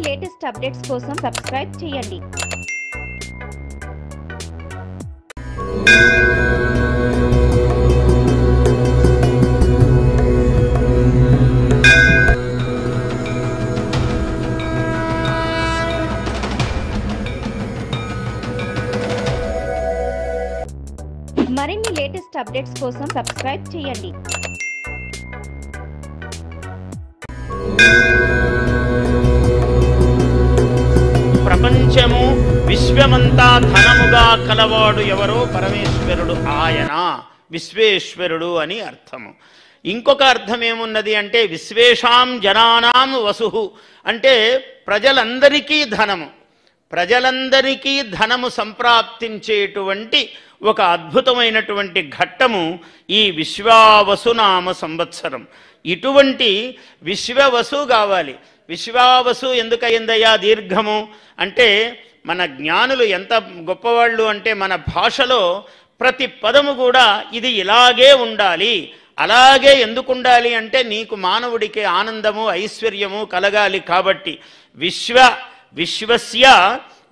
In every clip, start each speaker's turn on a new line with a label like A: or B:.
A: Latest updates కోసం subscribe చేయండి. మరిన్ని లేటెస్ట్ అప్డేట్స్ కోసం సబ్స్క్రైబ్ చేయండి.
B: ప్రపంచము విశ్వమంతా ధనముగా కలవాడు ఎవరో పరమేశ్వరుడు, ఆయన విశ్వేశ్వరుడు అని అర్థము. ఇంకొక అర్థం ఏమున్నది అంటే విశ్వేషాం జనానాం వసుః అంటే ప్రజలందరికీ ధనము, ప్రజలందరికీ ధనము సంప్రాప్తించేటువంటి ఒక అద్భుతమైనటువంటి ఘట్టము ఈ విశ్వావసునామ సంవత్సరం. ఇటువంటి విశ్వవసు కావాలి. విశ్వావసు ఎందుకయిందయ్యా దీర్ఘము అంటే మన జ్ఞానులు ఎంత గొప్పవాళ్ళు అంటే మన భాషలో ప్రతి పదము కూడా ఇది ఇలాగే ఉండాలి, అలాగే ఎందుకు ఉండాలి అంటే నీకు మానవుడికి ఆనందము ఐశ్వర్యము కలగాలి కాబట్టి. విశ్వస్య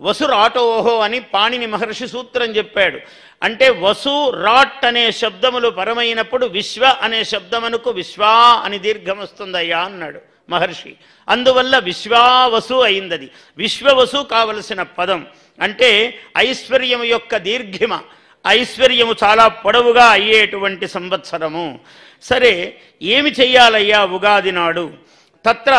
B: వసురాటోహో అని పాణిని మహర్షి సూత్రం చెప్పాడు. అంటే వసు రాట్ అనే శబ్దములు పరమైనప్పుడు విశ్వ అనే శబ్దమునకు విశ్వా అని దీర్ఘం వస్తుందయ్యా అన్నాడు మహర్షి. అందువల్ల విశ్వావసు అయిందది. విశ్వవసు కావలసిన పదం అంటే ఐశ్వర్యము యొక్క దీర్ఘిమ, ఐశ్వర్యము చాలా పొడవుగా అయ్యేటువంటి సంవత్సరము. సరే, ఏమి చెయ్యాలయ్యా ఉగాది నాడు? తత్ర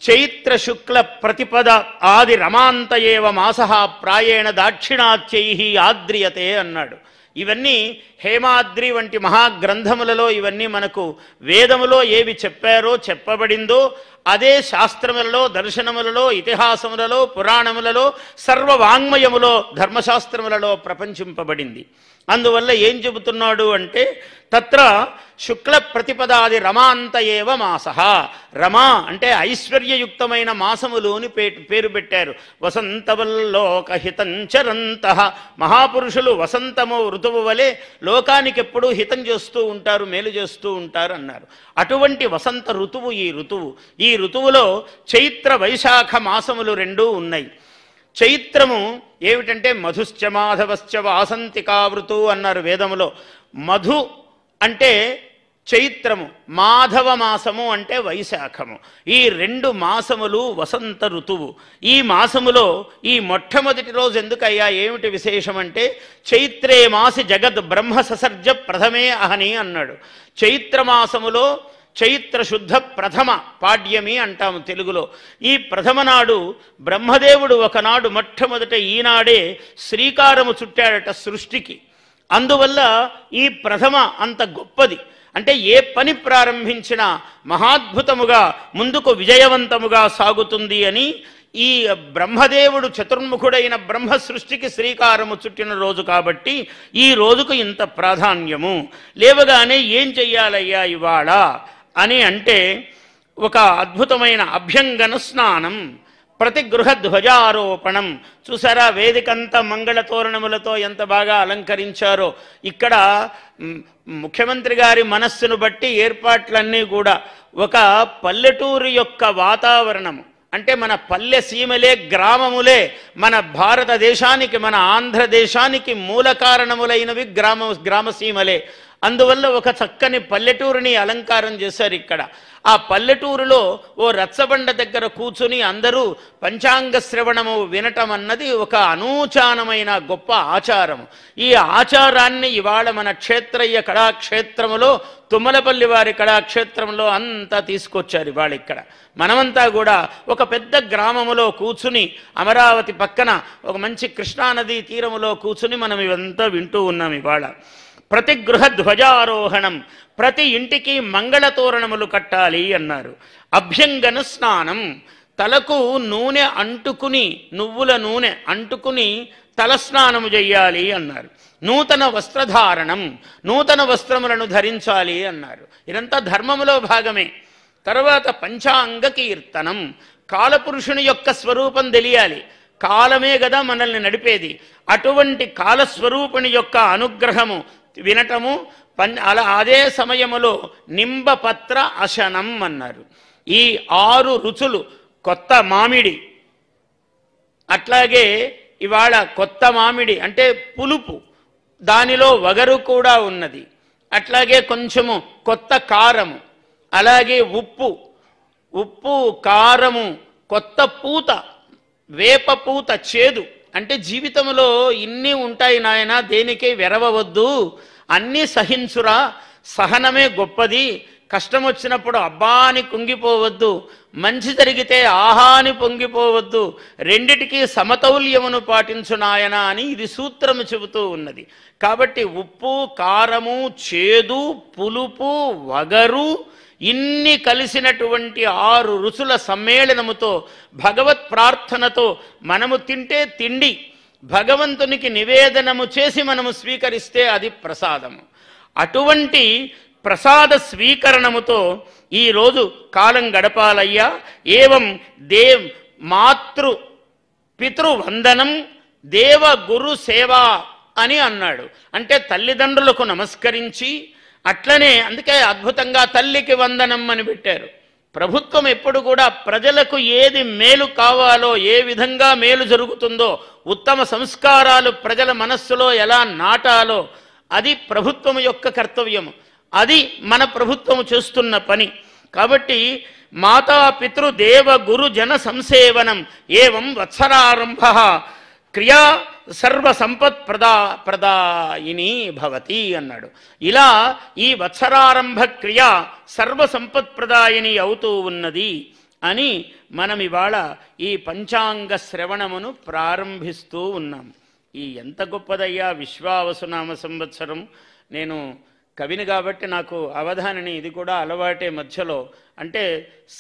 B: చైత్ర శుక్ల ప్రతిపద ఆది రమాంత ఏవ మాసః ప్రాయేణ దాక్షిణాత్యైః ఆద్రియతే అన్నాడు. ఇవన్నీ హేమాద్రి వంటి మహాగ్రంథములలో ఇవన్నీ మనకు వేదములో ఏవి చెప్పారో చెప్పబడిందో అదే శాస్త్రములలో, దర్శనములలో, ఇతిహాసములలో, పురాణములలో, సర్వవాంగ్మయములో, ధర్మశాస్త్రములలో ప్రపంచింపబడింది. అందువల్ల ఏం చెబుతున్నాడు అంటే తత్ర శుక్ల ప్రతిపదాది రమాంత ఏవ మాసః. రమా అంటే ఐశ్వర్యయుక్తమైన మాసములు అని పేరు పెట్టారు. వసంతవల్లోకహితంచరంతః మహాపురుషులు వసంతము ఋతువు వలె లోకానికి ఎప్పుడూ హితం చేస్తూ ఉంటారు, మేలు చేస్తూ ఉంటారు అన్నారు. అటువంటి వసంత ఋతువు ఈ ఋతువులో చైత్ర వైశాఖ మాసములు రెండూ ఉన్నాయి. చైత్రము ఏమిటంటే మధుశ్చ మాధవశ్చ వాసంతికావృతు అన్నారు వేదములో. మధు అంటే చైత్రము, మాధవ మాసము అంటే వైశాఖము. ఈ రెండు మాసములు వసంత ఋతువు. ఈ మాసములో ఈ మొట్టమొదటి రోజు ఎందుకయ్యా ఏమిటి విశేషం అంటే చైత్రే మాసి జగద్ బ్రహ్మ ససర్జ ప్రథమే అహని అన్నాడు. చైత్రమాసములో చైత్ర శుద్ధ ప్రథమ పాడ్యమి అంటాము తెలుగులో. ఈ ప్రథమ నాడు బ్రహ్మదేవుడు ఒకనాడు మొట్టమొదట ఈనాడే శ్రీకారము చుట్టాడట సృష్టికి. అందువల్ల ఈ ప్రథమ అంత గొప్పది. అంటే ఏ పని ప్రారంభించినా మహాద్భుతముగా ముందుకు విజయవంతముగా సాగుతుంది అని ఈ బ్రహ్మదేవుడు చతుర్ముఖుడైన బ్రహ్మ సృష్టికి శ్రీకారము చుట్టిన రోజు కాబట్టి ఈ రోజుకు ఇంత ప్రాధాన్యము. లేవగానే ఏం చెయ్యాలయ్యా ఇవాళ అని అంటే ఒక అద్భుతమైన అభ్యంగన స్నానం, ప్రతిగృహ ధ్వజారోపణం. చూసారా వేదికంతా మంగళ తోరణములతో ఎంత బాగా అలంకరించారో. ఇక్కడ ముఖ్యమంత్రి గారి మనస్సును బట్టి ఏర్పాట్లన్నీ కూడా ఒక పల్లెటూరు యొక్క వాతావరణము అంటే మన పల్లె సీమలే, గ్రామములే మన భారతదేశానికి, మన ఆంధ్రదేశానికి మూల కారణములైనవి గ్రామసీమలే. అందువల్ల ఒక చక్కని పల్లెటూరుని అలంకారం చేశారు ఇక్కడ. ఆ పల్లెటూరులో ఓ రచ్చబండ దగ్గర కూర్చుని అందరూ పంచాంగ శ్రవణము వినటం అన్నది ఒక అనూచానమైన గొప్ప ఆచారము. ఈ ఆచారాన్ని ఇవాళ మన క్షేత్రయ్య కళాక్షేత్రములో, తుమ్మలపల్లి వారి కళాక్షేత్రంలో అంతా తీసుకొచ్చారు. ఇవాళ ఇక్కడ మనమంతా కూడా ఒక పెద్ద గ్రామములో కూర్చుని అమరావతి పక్కన ఒక మంచి కృష్ణానదీ తీరములో కూర్చుని మనం ఇవంతా వింటూ ఉన్నాం ఇవాళ. ప్రతిగృహ ధ్వజారోహణం, ప్రతి ఇంటికి మంగళతోరణములు కట్టాలి అన్నారు. అభ్యంగన స్నానం, తలకు నూనె అంటుకుని, నువ్వుల నూనె అంటుకుని తలస్నానము చెయ్యాలి అన్నారు. నూతన వస్త్రధారణం, నూతన వస్త్రములను ధరించాలి అన్నారు. ఇదంతా ధర్మములో భాగమే. తర్వాత పంచాంగ కీర్తనం, కాలపురుషుని యొక్క స్వరూపం తెలియాలి. కాలమే కదా మనల్ని నడిపేది. అటువంటి కాలస్వరూపుని యొక్క అనుగ్రహము వినటము. అదే సమయములో నింబపత్ర అశనం అన్నారు. ఈ 6 రుచులు, కొత్త మామిడి, అట్లాగే ఇవాళ కొత్త మామిడి అంటే పులుపు, దానిలో వగరు కూడా ఉన్నది. అట్లాగే కొంచెము కొత్త కారము, అలాగే ఉప్పు కారము, కొత్త పూత, వేప పూత, చేదు. అంటే జీవితంలో ఇన్ని ఉంటాయి నాయన, దేనికే వెరవవద్దు, అన్నీ సహించురా, సహనమే గొప్పది, కష్టం వచ్చినప్పుడు అబ్బా అని కుంగిపోవద్దు, మంచి జరిగితే ఆహా అని పొంగిపోవద్దు, రెండిటికీ సమతౌల్యమును పాటించు నాయన అని ఇది సూత్రము చెబుతూ ఉన్నది. కాబట్టి ఉప్పు కారము చేదు పులుపు వగరు ఇన్ని కలిసినటువంటి 6 రుచుల సమ్మేళనముతో భగవత్ ప్రార్థనతో మనము తింటే తిండి భగవంతునికి నివేదనము చేసి మనము స్వీకరిస్తే అది ప్రసాదము. అటువంటి ప్రసాద స్వీకరణముతో ఈరోజు కాలం గడపాలయ్యా. ఏవం మాతృ పితృవందనం దేవ గురు సేవ అని అన్నాడు. అంటే తల్లిదండ్రులకు నమస్కరించి, అట్లనే అందుకే అద్భుతంగా తల్లికి వందనం అని పెట్టారు. ప్రభుత్వం ఎప్పుడు కూడా ప్రజలకు ఏది మేలు కావాలో, ఏ విధంగా మేలు జరుగుతుందో, ఉత్తమ సంస్కారాలు ప్రజల మనస్సులో ఎలా నాటాలో అది ప్రభుత్వం యొక్క కర్తవ్యము. అది మన ప్రభుత్వం చేస్తున్న పని. కాబట్టి మాతాపితృ దేవ గురు జన సంసేవనం ఏవం వత్సరారంభ క్రియా సర్వ సంపత్ ప్రదాయిని భవతి అన్నాడు. ఇలా ఈ వత్సరారంభ క్రియ సర్వ సంపత్ ప్రదాయిని అవుతూ ఉన్నది అని మనం ఇవాళ ఈ పంచాంగ శ్రవణమును ప్రారంభిస్తూ ఉన్నాం. ఈ ఎంత గొప్పదయ్యా విశ్వావసునామ సంవత్సరం. నేను కవిని కాబట్టి నాకు అవధానిని ఇది కూడా అలవాటే మధ్యలో. అంటే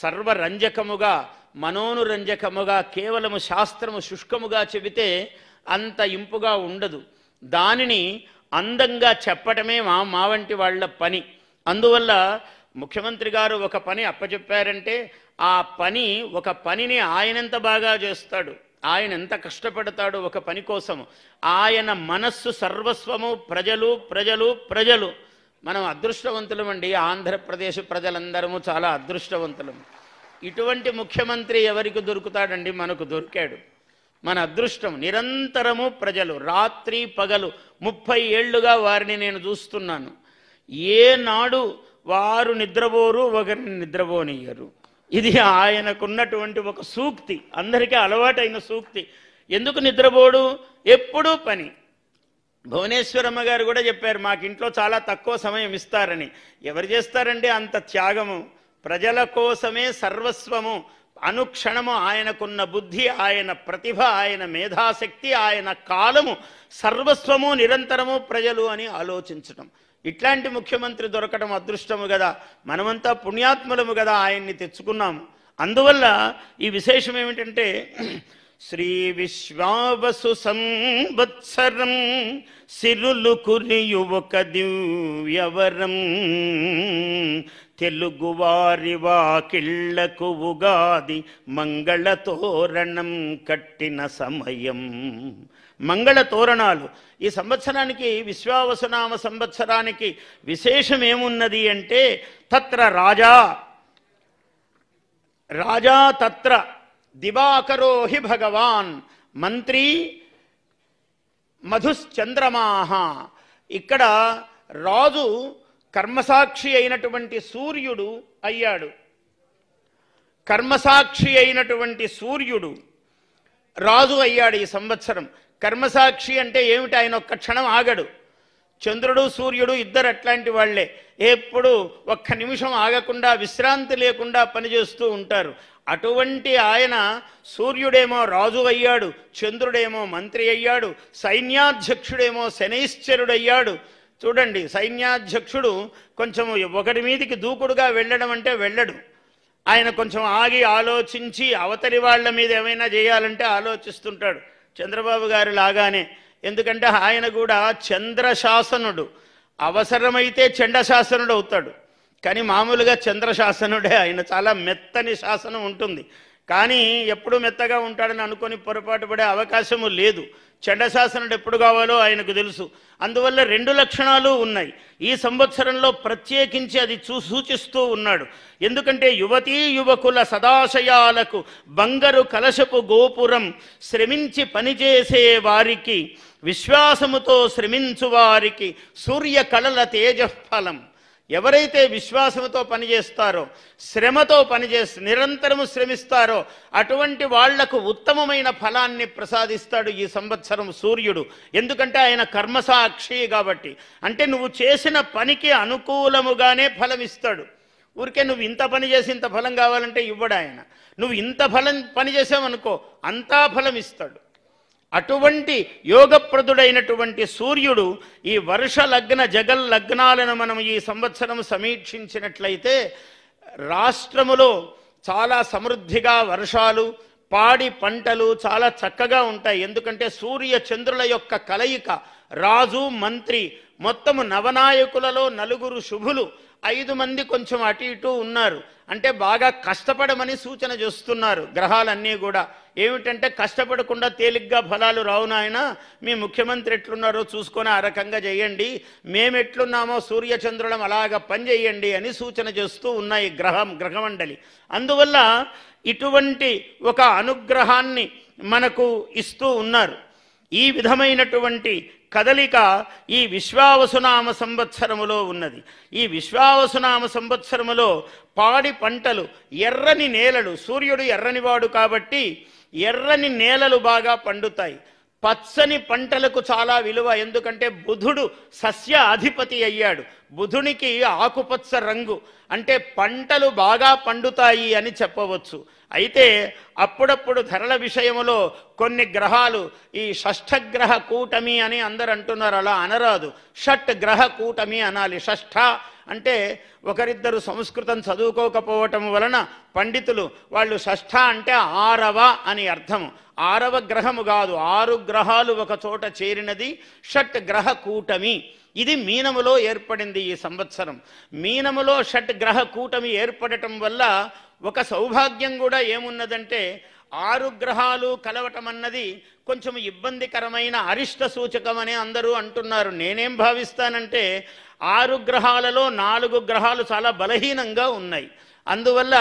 B: సర్వరంజకముగా మనోనురంజకముగా కేవలము శాస్త్రము శుష్కముగా చెబితే అంత ఇంపుగా ఉండదు. దానిని అందంగా చెప్పటమే మా వంటి వాళ్ళ పని. అందువల్ల ముఖ్యమంత్రి గారు ఒక పని అప్పచెప్పారంటే ఆ పనిని ఆయనెంత బాగా చేస్తాడు, ఆయన ఎంత కష్టపడతాడు ఒక పని కోసము. ఆయన మనస్సు సర్వస్వము ప్రజలు ప్రజలు ప్రజలు. మనం అదృష్టవంతులమండి. ఆంధ్రప్రదేశ్ ప్రజలందరము చాలా అదృష్టవంతులము. ఇటువంటి ముఖ్యమంత్రి ఎవరికి దొరుకుతాడండి? మనకు దొరికాడు. మన అదృష్టం. నిరంతరము ప్రజలు, రాత్రి పగలు 30 ఏళ్లుగా వారిని నేను చూస్తున్నాను. ఏనాడు వారు నిద్రపోరు, ఒకరిని నిద్రపోనియ్యరు. ఇది ఆయనకున్నటువంటి ఒక సూక్తి, అందరికీ అలవాటైన సూక్తి. ఎందుకు నిద్రపోడు? ఎప్పుడూ పని. భువనేశ్వరమ్మ గారు కూడా చెప్పారు, మాకింట్లో చాలా తక్కువ సమయం ఇస్తారని. ఎవరు చేస్తారండి అంత త్యాగము? ప్రజల కోసమే సర్వస్వము. అనుక్షణము ఆయనకున్న బుద్ధి, ఆయన ప్రతిభ, ఆయన మేధాశక్తి, ఆయన కాలము సర్వస్వము, నిరంతరము ప్రజలు అని ఆలోచించటం. ఇట్లాంటి ముఖ్యమంత్రి దొరకడం అదృష్టము కదా. మనమంతా పుణ్యాత్ములము కదా, ఆయన్ని తెచ్చుకున్నాము. అందువల్ల ఈ విశేషం ఏమిటంటే శ్రీ విశ్వావసు సంవత్సరం సిరులు కురియు ఒక దివ్యవరం తెలుగువారి వాకిళ్లకు ఉగాది మంగళ తోరణం కట్టిన సమయం. మంగళ తోరణాలు. ఈ సంవత్సరానికి విశ్వావసునామ సంవత్సరానికి విశేషం ఏమున్నది అంటే తత్ర రాజా తత్ర దివాకరో హి భగవాన్ మంత్రి మధుశ్చంద్రమాహ. ఇక్కడ రాజు కర్మసాక్షి అయినటువంటి సూర్యుడు అయ్యాడు. కర్మసాక్షి అయినటువంటి సూర్యుడు రాజు అయ్యాడు ఈ సంవత్సరం. కర్మసాక్షి అంటే ఏమిటి? ఆయన ఒక్క క్షణం ఆగడు. చంద్రుడు సూర్యుడు ఇద్దరు అట్లాంటి వాళ్లే. ఎప్పుడు ఒక్క నిమిషం ఆగకుండా విశ్రాంతి లేకుండా పనిచేస్తూ ఉంటారు. అటువంటి ఆయన సూర్యుడేమో రాజు అయ్యాడు, చంద్రుడేమో మంత్రి అయ్యాడు, సైన్యాధ్యక్షుడేమో శనైశ్చరుడయ్యాడు. చూడండి, సైన్యాధ్యక్షుడు కొంచెం ఒకటి మీదికి దూకుడుగా వెళ్ళడం అంటే వెళ్ళడు. ఆయన కొంచెం ఆగి ఆలోచించి అవతలి వాళ్ళ మీద ఏమైనా చేయాలంటే ఆలోచిస్తుంటాడు. చంద్రబాబు గారు లాగానే. ఎందుకంటే ఆయన కూడా చంద్రశాసనుడు. అవసరమైతే చండశాసనుడు అవుతాడు, కానీ మామూలుగా చంద్రశాసనుడే ఆయన. చాలా మెత్తని శాసనం ఉంటుంది. కానీ ఎప్పుడు మెత్తగా ఉంటాడని అనుకొని పొరపాటు పడే అవకాశము లేదు. చండశాసనుడు ఎప్పుడు కావాలో ఆయనకు తెలుసు. అందువల్ల 2 లక్షణాలు ఉన్నాయి. ఈ సంవత్సరంలో ప్రత్యేకించి అది సూచిస్తూ ఉన్నాడు. ఎందుకంటే యువతీ యువకుల సదాశయాలకు బంగారు కలశపు గోపురం, శ్రమించి పనిచేసే వారికి, విశ్వాసముతో శ్రమించు వారికి సూర్య కళల తేజఫలం. ఎవరైతే విశ్వాసంతో పనిచేస్తారో, శ్రమతో నిరంతరము శ్రమిస్తారో అటువంటి వాళ్లకు ఉత్తమమైన ఫలాన్ని ప్రసాదిస్తాడు ఈ సంవత్సరం సూర్యుడు. ఎందుకంటే ఆయన కర్మసాక్షి కాబట్టి. అంటే నువ్వు చేసిన పనికి అనుకూలముగానే ఫలం ఇస్తాడు. ఊరికే నువ్వు ఇంత పని చేసి ఇంత ఫలం కావాలంటే ఇవ్వడు ఆయన. నువ్వు ఇంత పని చేసావనుకో అంతా ఫలం ఇస్తాడు. అటువంటి యోగప్రదుడైనటువంటి సూర్యుడు ఈ వర్ష లగ్న జగల్ లగ్నాలను మనం ఈ సంవత్సరం సమీక్షించినట్లయితే రాష్ట్రములో చాలా సమృద్ధిగా వర్షాలు, పాడి పంటలు చాలా చక్కగా ఉంటాయి. ఎందుకంటే సూర్య చంద్రుల యొక్క కలయిక, రాజు మంత్రి మొత్తము నవనాయకులలో 4 శుభులు, 5 మంది కొంచెం అటు ఇటు ఉన్నారు. అంటే బాగా కష్టపడమని సూచన చేస్తున్నారు గ్రహాలన్నీ కూడా. ఏమిటంటే కష్టపడకుండా తేలిగ్గా ఫలాలు రావు నాయన, మీ ముఖ్యమంత్రి ఎట్లున్నారో చూసుకొని ఆ రకంగా చేయండి, మేమెట్లున్నామో సూర్యచంద్రులం అలాగా పనిచేయండి అని సూచన చేస్తూ ఉన్నాయి గ్రహమండలి. అందువల్ల ఇటువంటి ఒక అనుగ్రహాన్ని మనకు ఇస్తూ ఉన్నారు. ఈ విధమైనటువంటి కదలిక ఈ విశ్వావసునామ సంవత్సరములో ఉన్నది. ఈ విశ్వావసునామ సంవత్సరములో పాడి పంటలు, ఎర్రని నేలలు, సూర్యుడు ఎర్రనివాడు కాబట్టి ఎర్రని నేలలు బాగా పండుతాయి. పచ్చని పంటలకు చాలా విలువ. ఎందుకంటే బుధుడు సస్య అధిపతి అయ్యాడు. బుధునికి ఆకుపచ్చ రంగు, అంటే పంటలు బాగా పండుతాయి అని చెప్పవచ్చు. అయితే అప్పుడప్పుడు ధరల విషయములో కొన్ని గ్రహాలు, ఈ షష్ఠగ్రహ కూటమి అని అందరు అంటున్నారు, అలా అనరాదు, షట్ గ్రహ కూటమి అనాలి. షష్ఠ అంటే ఒకరిద్దరు సంస్కృతం చదువుకోకపోవటం వలన పండితులు వాళ్ళు షష్ఠ అంటే 6వ అని అర్థము. 6వ గ్రహము కాదు, 6 గ్రహాలు ఒక చోట చేరినది షట్ గ్రహ కూటమి. ఇది మీనములో ఏర్పడింది ఈ సంవత్సరం. మీనములో షట్ గ్రహ కూటమి ఏర్పడటం వల్ల ఒక సౌభాగ్యం కూడా ఏమున్నదంటే 6 గ్రహాలు కలవటం అన్నది కొంచెం ఇబ్బందికరమైన అరిష్ట సూచకం అని అందరూ అంటున్నారు. నేనేం భావిస్తానంటే 6 గ్రహాలలో 4 గ్రహాలు చాలా బలహీనంగా ఉన్నాయి. అందువల్ల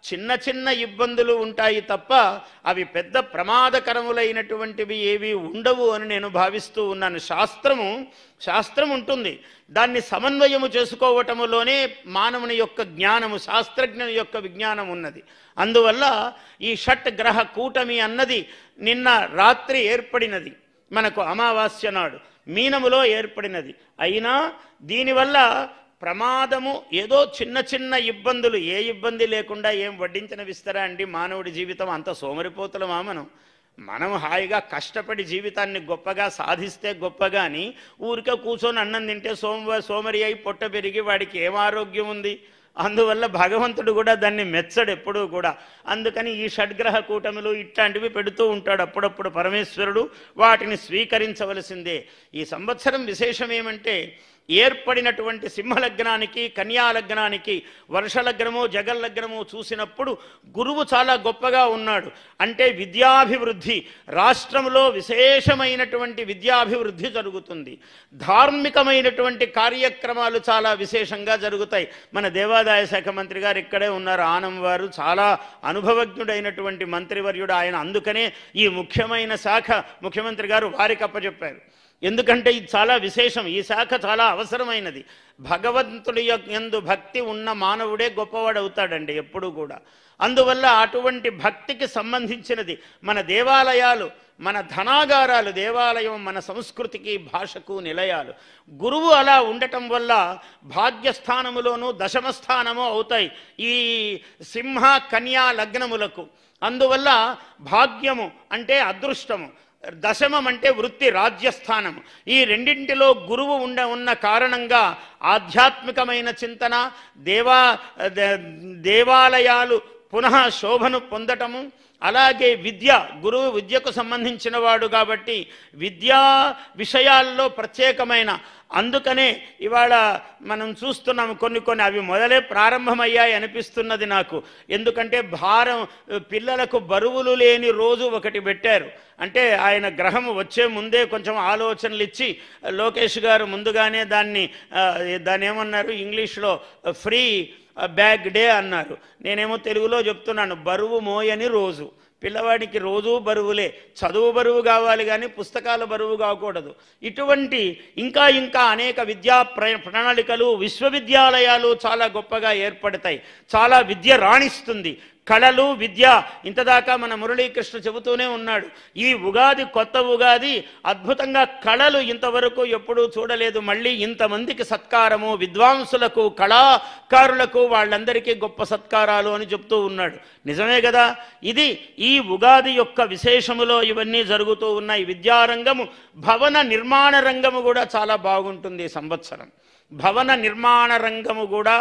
B: చిన్న చిన్న ఇబ్బందులు ఉంటాయి తప్ప అవి పెద్ద ప్రమాదకరములైనటువంటివి ఏవి ఉండవు అని నేను భావిస్తూ ఉన్నాను. శాస్త్రం ఉంటుంది, దాన్ని సమన్వయము చేసుకోవటములోనే మానవుని యొక్క జ్ఞానము, శాస్త్రజ్ఞుని యొక్క విజ్ఞానం ఉన్నది. అందువల్ల ఈ షట్ గ్రహ కూటమి అన్నది నిన్న రాత్రి ఏర్పడినది, మనకు అమావాస్య నాడు మీనములో ఏర్పడినది. అయినా దీనివల్ల ప్రమాదము ఏదో చిన్న చిన్న ఇబ్బందులు, ఏ ఇబ్బంది లేకుండా ఏం వడ్డించిన విస్తరా అండి మానవుడి జీవితం. అంత సోమరిపోతులమా మనం హాయిగా కష్టపడి జీవితాన్ని గొప్పగా సాధిస్తే గొప్పగాని ఊరికే కూర్చొని అన్నం తింటే సోమరి అయి పొట్ట పెరిగి వాడికి ఏం ఆరోగ్యం ఉంది? అందువల్ల భగవంతుడు కూడా దాన్ని మెచ్చడు ఎప్పుడూ కూడా. అందుకని ఈ షడ్గ్రహ కూటములు ఇట్లాంటివి పెడుతూ ఉంటాడు అప్పుడప్పుడు పరమేశ్వరుడు. వాటిని స్వీకరించవలసిందే. ఈ సంవత్సరం విశేషం ఏమంటే ఏర్పడినటువంటి సింహలగ్నానికి, కన్యాలగ్నానికి వర్షలగ్నము జగల్లగ్నము చూసినప్పుడు గురువు చాలా గొప్పగా ఉన్నాడు. అంటే విద్యాభివృద్ధి, రాష్ట్రంలో విశేషమైనటువంటి విద్యాభివృద్ధి జరుగుతుంది. ధార్మికమైనటువంటి కార్యక్రమాలు చాలా విశేషంగా జరుగుతాయి. మన దేవాదాయ శాఖ మంత్రి గారు ఇక్కడే ఉన్నారు, ఆనం వారు, చాలా అనుభవజ్ఞుడైనటువంటి మంత్రివర్యుడు ఆయన. అందుకనే ఈ ముఖ్యమైన శాఖ ముఖ్యమంత్రి గారు వారికి అప్పచెప్పారు. ఎందుకంటే ఇది చాలా విశేషం, ఈ శాఖ చాలా అవసరమైనది. భగవంతుడి యందు భక్తి ఉన్న మానవుడే గొప్పవాడు అవుతాడండి ఎప్పుడూ కూడా. అందువల్ల అటువంటి భక్తికి సంబంధించినది మన దేవాలయాలు, మన ధనాగారాలు. దేవాలయం మన సంస్కృతికి భాషకు నిలయాలు. గురువు అలా ఉండటం వల్ల భాగ్యస్థానములోనూ దశమస్థానము అవుతాయి ఈ సింహ కన్యా లగ్నములకు. అందువల్ల భాగ్యము అంటే అదృష్టము, దశమం అంటే వృత్తి రాజ్యస్థానం. ఈ రెండింటిలో గురువు ఉన్న కారణంగా ఆధ్యాత్మికమైన చింతన, దేవాలయాలు పునః శోభను పొందటము, అలాగే విద్య, గురువు విద్యకు సంబంధించిన వాడు కాబట్టి విద్యా విషయాల్లో ప్రత్యేకమైన అందుకనే ఇవాళ మనం చూస్తున్నాము కొన్ని అవి మొదలే ప్రారంభమయ్యాయి అనిపిస్తున్నది నాకు. ఎందుకంటే పిల్లలకు బరువులు లేని రోజు ఒకటి పెట్టారు. అంటే ఆయన గ్రహం వచ్చే ముందే కొంచెం ఆలోచనలు ఇచ్చి లోకేష్ గారు ముందుగానే దాన్ని ఏమన్నారు ఇంగ్లీష్లో ఫ్రీ బ్యాగ్ డే అన్నారు. నేనేమో తెలుగులో చెప్తున్నాను బరువు మోయని రోజు. పిల్లవాడికి రోజూ బరువులే, చదువు బరువు కావాలి కానీ పుస్తకాల బరువు కాకూడదు. ఇటువంటి ఇంకా అనేక విద్యా ప్రణాళికలు విశ్వవిద్యాలయాలు చాలా గొప్పగా ఏర్పడతాయి. చాలా విద్య రాణిస్తుంది. కళలు విద్య ఇంతదాకా మన మురళీకృష్ణ చెబుతూనే ఉన్నాడు. ఈ ఉగాది కొత్త ఉగాది అద్భుతంగా కళలు ఇంతవరకు ఎప్పుడూ చూడలేదు. మళ్ళీ ఇంతమందికి సత్కారము, విద్వాంసులకు కళాకారులకు వాళ్ళందరికీ గొప్ప సత్కారాలు అని చెప్తూ ఉన్నాడు. నిజమే కదా. ఇది ఈ ఉగాది యొక్క విశేషములో ఇవన్నీ జరుగుతూ ఉన్నాయి. విద్యారంగము, భవన నిర్మాణ రంగము కూడా చాలా బాగుంటుంది ఈ సంవత్సరం. భవన నిర్మాణ రంగము కూడా